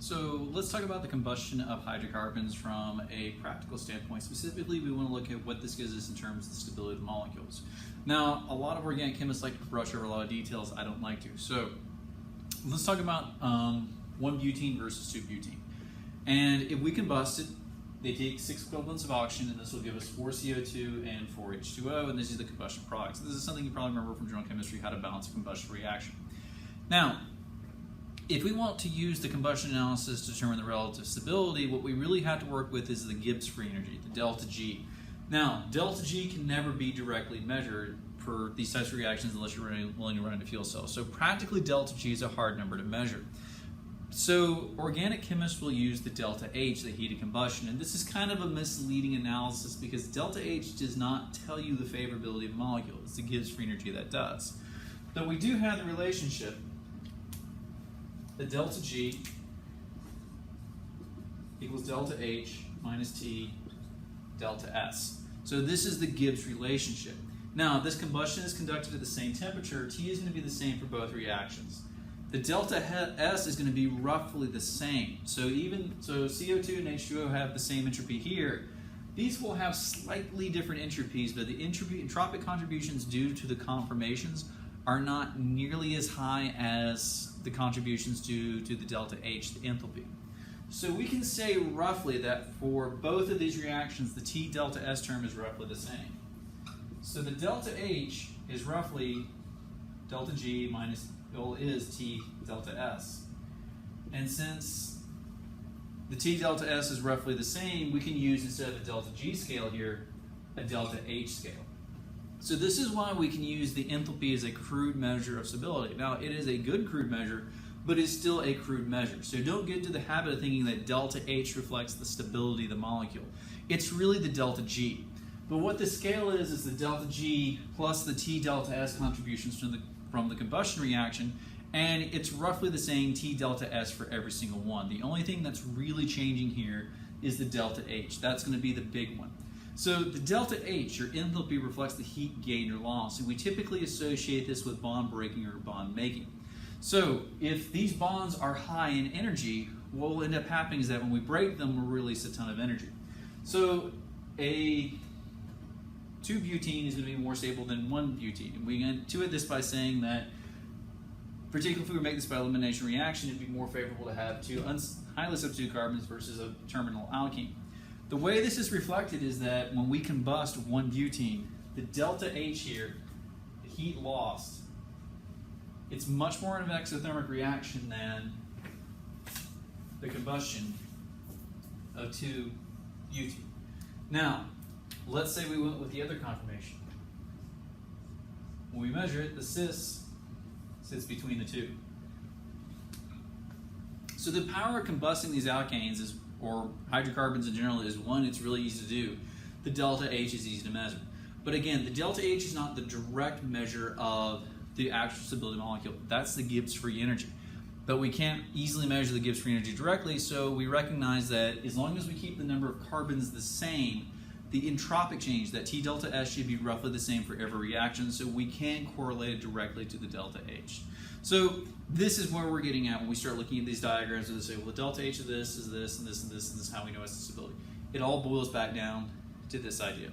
So let's talk about the combustion of hydrocarbons from a practical standpoint. Specifically, we want to look at what this gives us in terms of the stability of the molecules. Now, a lot of organic chemists like to brush over a lot of details. I don't like to. So let's talk about 1-butene versus 2-butene. And if we combust it, they take 6 equivalents of oxygen, and this will give us 4 CO2 and 4 H2O, and this is the combustion product. So this is something you probably remember from general chemistry, how to balance a combustion reaction. Now, if we want to use the combustion analysis to determine the relative stability, what we really have to work with is the Gibbs Free Energy, the delta G. Now, delta G can never be directly measured for these types of reactions unless you're willing to run into fuel cells. So practically, delta G is a hard number to measure. So organic chemists will use the delta H, the heat of combustion, and this is kind of a misleading analysis because delta H does not tell you the favorability of a molecule. It's the Gibbs Free Energy that does. But we do have the relationship that delta G equals delta H minus T delta S. So this is the Gibbs relationship. Now, this combustion is conducted at the same temperature. T is going to be the same for both reactions. The delta S is going to be roughly the same. So CO2 and H2O have the same entropy here. These will have slightly different entropies, but the entropic contributions due to the conformations are not nearly as high as the contributions due to the delta H, the enthalpy. So we can say roughly that for both of these reactions, the T delta S term is roughly the same. So the delta H is roughly delta G minus is T delta S. And since the T delta S is roughly the same, we can use, instead of a delta G scale here, a delta H scale. So this is why we can use the enthalpy as a crude measure of stability. Now, it is a good crude measure, but it's still a crude measure. So don't get into the habit of thinking that delta H reflects the stability of the molecule. It's really the delta G. But what the scale is the delta G plus the T delta S contributions from the combustion reaction, and it's roughly the same T delta S for every single one. The only thing that's really changing here is the delta H. That's going to be the big one. So the delta H, your enthalpy, reflects the heat gain or loss, and we typically associate this with bond breaking or bond making. So if these bonds are high in energy, what will end up happening is that when we break them, we'll release a ton of energy. So a 2-butene is going to be more stable than 1-butene. And we intuit this by saying that, particularly if we were to make this by elimination reaction, it'd be more favorable to have 2 highly substituted carbons versus a terminal alkene. The way this is reflected is that when we combust 1-butene, the delta H here, the heat lost, it's much more of an exothermic reaction than the combustion of 2-butene. Now, let's say we went with the other conformation. When we measure it, the cis sits between the two. So the power of combusting these alkanes is, or hydrocarbons in general, is one, it's really easy to do. The delta H is easy to measure. But again, the delta H is not the direct measure of the actual stability molecule. That's the Gibbs Free Energy. But we can't easily measure the Gibbs Free Energy directly, so we recognize that as long as we keep the number of carbons the same, the entropic change, that T delta S, should be roughly the same for every reaction, so we can correlate it directly to the delta H. So this is where we're getting at when we start looking at these diagrams where they say, well, the delta H of this is this, and this, and this, and this is how we know it's the stability. It all boils back down to this idea.